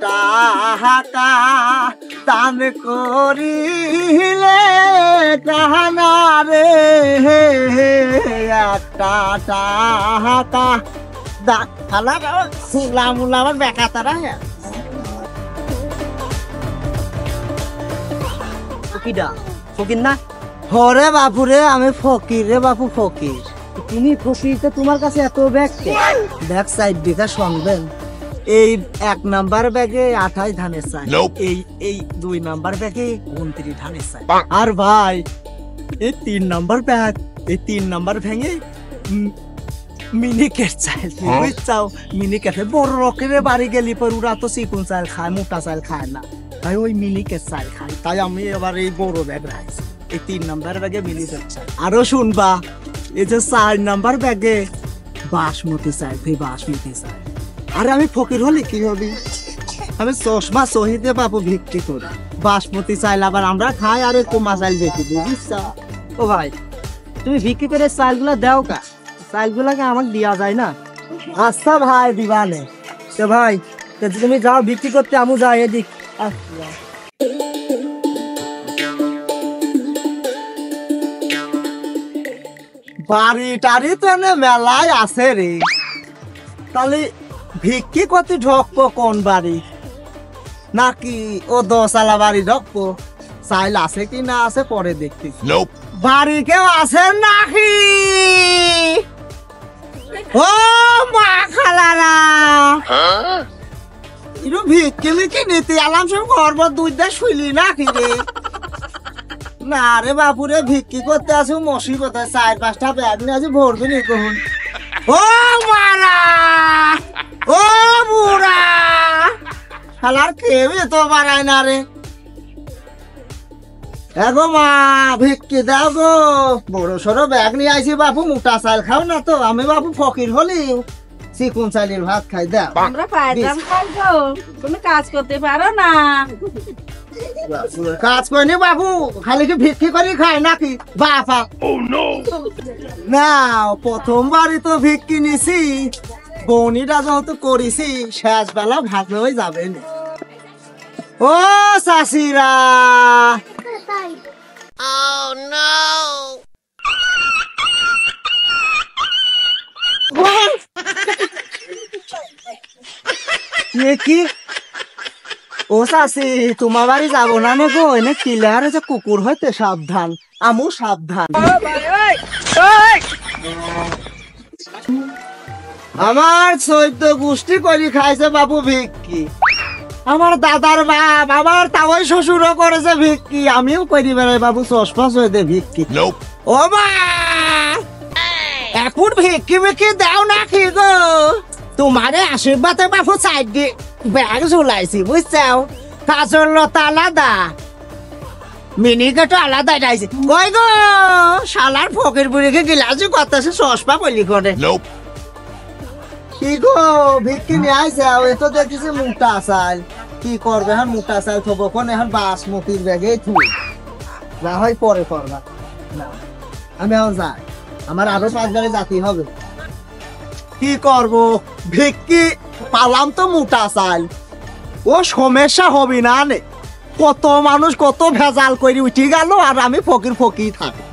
টাকা দান করিলে কাহানা রে একটা টাকা দান খালা ফুলা মুলা আমার বেকা তারা ফকিরা ফকির না হরে বাপুরে আমি ফকির রে বাপু ফকির তুমি ফকির তো তোমার কাছে এত ব্যাগ ব্যাগ সাইড দিকে শুনবেন এই 1 নাম্বার ব্যাগে 28 ধানের চাই এই 2 নাম্বার ব্যাগে 29 ধানের চাই আর ভাই এই 3 নাম্বার ব্যাগ এই 3 নাম্বার ভেঙে মিনিকেট চাই বুঝছাও মিনিকেটে বড় রকের বাড়ি গেলি পর ওরা তো চিকুন চাল খায় মোটা চাল খায় না তাই ওই মিনিকেট চাল খায় তাই আমি এবার এই বড় ব্যাগ রাখছি এই 3 নাম্বার ব্যাগে মিনিকেট চাই আরো শুনবা এই যে 4 নাম্বার ব্যাগে বাসমতি চাই বাসমতি চাই আরে আমি ফকির হলে কি হবি আমি চশমা শহীদে বাবু বিক্রি করি বাসমতি চাইল আবার আমরা খাই আর কোমা চাইল বেশি বুঝছা ও ভাই তুমি বিক্রি করে চালগুলা দাও কা চালগুলাকে আমাকে দেওয়া যায় না আচ্ছা ভাই দিবানে তো ভাই তুমি যাও বিক্রি করতে আমু যাই এদিক বাড়ি টাড়ি তো মেলায় আছে রে তাহলে ভিক্ষি করতে ঢকবো কোন বাড়ি নাকি ও 10 বাড়ি ঢকবো চাইল আছে কি না আছে পরে দেখতে বাড়ি কেউ আছে নাকি ও মা খালারা ইরো ভিক্ষি মিকি নিতে আলাম সব গর্ব দুইটা শুইলি নাকি রে না রে বাপুরে ভিক্ষি করতে আসে মুসিবত 4-5টা ব্যাগ নিয়ে আছে ভরবি নি কখন ও মারা ও বুড়া শালার কেউ তো বাড়ায় না রে এগো মা ভিক্ষি দাও গো বড় সড়ো ব্যাগ নিয়ে আইছি বাপু মোটা চাল খাও না তো আমি বাপু ফকির হলি চিকুন চালের ভাত খাই দাও আমরা পায়দাম খাইছো তুমি কাজ করতে পারো না কাজ করিনি বাবু খালি কি ভিক্ষি করে খায় নাকি বাপা না প্রথমবারই তো ভিক্ষি নিছি বনিটা যত করেছি শেষ বেলা ভাগ হয়ে যাবে ও চাষিরা কি ও চাষি তোমার বাড়ি যাবো না গো এনে কিলার যে কুকুর হইতে সাবধান আমু সাবধান আমার 14 গোষ্ঠী করি খাইছে বাবু ভিক্ষি আমার দাদার বাপ আমার তাওই শ্বশুরও করেছে ভিক্ষি আমিও করি বেড়াই বাবু চশমাস হইতে ভিক্ষি ও মা এখন ভিক্ষি মিক্ষি দাও না কি গো তোমারে আশীর্বাদে বাবু সাইড দিয়ে ব্যাগ ঝুলাইছি বুঝছাও কাজল লতা আলাদা মিনিকেট আলাদা যাইছে কই গো শালার ফকির বুড়িকে গিলাসি করতেছে চশমা বলি করে কি গো ভিক্ষি নিয়ে আইছে এ তো দেখতেছি মোটা চাল কি করবে এখন মোটা চাল থবো কোন এখন বাসমতির ব্যাগে থুই যা হয় পরে করবা না আমি এখন যাই আমার আরো 5 গাড়ি জাতি হবে কি করবো ভিক্ষি পালাম তো মোটা চাল ও সমস্যা হবি না নে কত মানুষ কত ভেজাল করে উঠে গেল আর আমি ফকির ফকির থাকি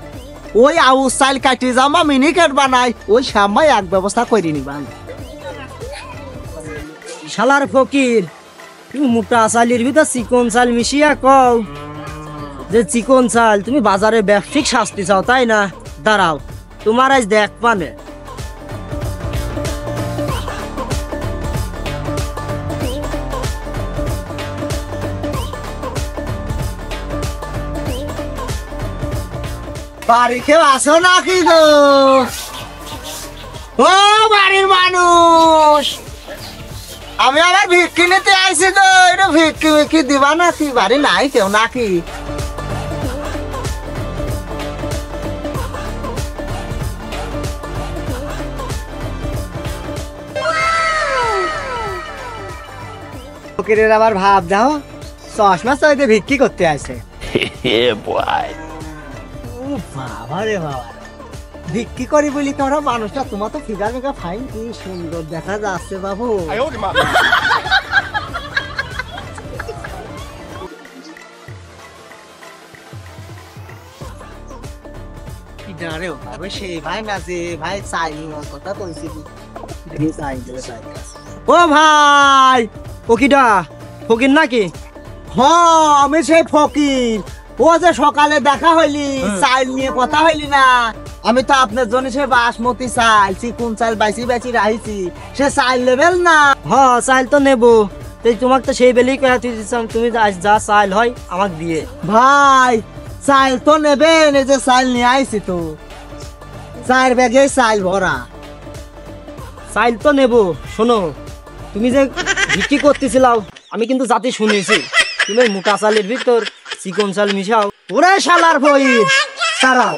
ওই আউস চাল কাটি জামা মিনিকেট বানাই ওই সামাই এক ব্যবস্থা করে নিবা শালার ফকির তুমি মোটা চালের ভিতর চিকন চাল মিশিয়া কও যে চিকন চাল তুমি বাজারে ব্যবসায়িক শাস্তি চাও তাই না দাঁড়াও তোমার আজ দেখ মানে বাড়ি কেউ আসো নাকি গো ও বাড়ির মানুষ আমি আবার ভিক্ষি নিতে আইছি তো এটা ভিক্ষি ভিক্ষি দিবা নাকি বাড়ি নাই কেউ নাকি ফকিরের আবার ভাব দাও চশমা চাইতে ভিক্ষি করতে আসে বাবা রে বাবা ভিক্ষি করি বলি তোরা মানুষটা তোমার তো ফিগার মেগা ফাইন কি সুন্দর দেখা যাচ্ছে বাবু আরে ভাই সেই ভাই না যে ভাই চাই কথা কইছিলি চাই চাই ও ভাই ও কিডা ফকির নাকি? হ আমি সেই ফকির। ও যে সকালে দেখা হইলি চাল নিয়ে কথা হইলি না, আমি তো আপনার জন্য সে বাসমতি চাল চিকুন চাল বাইছি বাইছি রাখিছি, সে চাল লেবেল না। হ চাইল তো নেবো, তোমাকে তো সেই বেলেই কয়া তুই দিচ্ছিলাম, তুমি আজ যা চাইল হয় আমাকে দিয়ে। ভাই চাল তো নেবেন, এই যে চাল নিয়ে আইছি তো 4 ব্যাগে চাল ভরা। চাইল তো নেবো, শোনো তুমি যে বিক্রি করতেছিলাও আমি কিন্তু জাতি শুনেছি তুমি মোটা চালের ভিতর চিকন চাল মিশাও। ওরে শালার বই, দাঁড়াও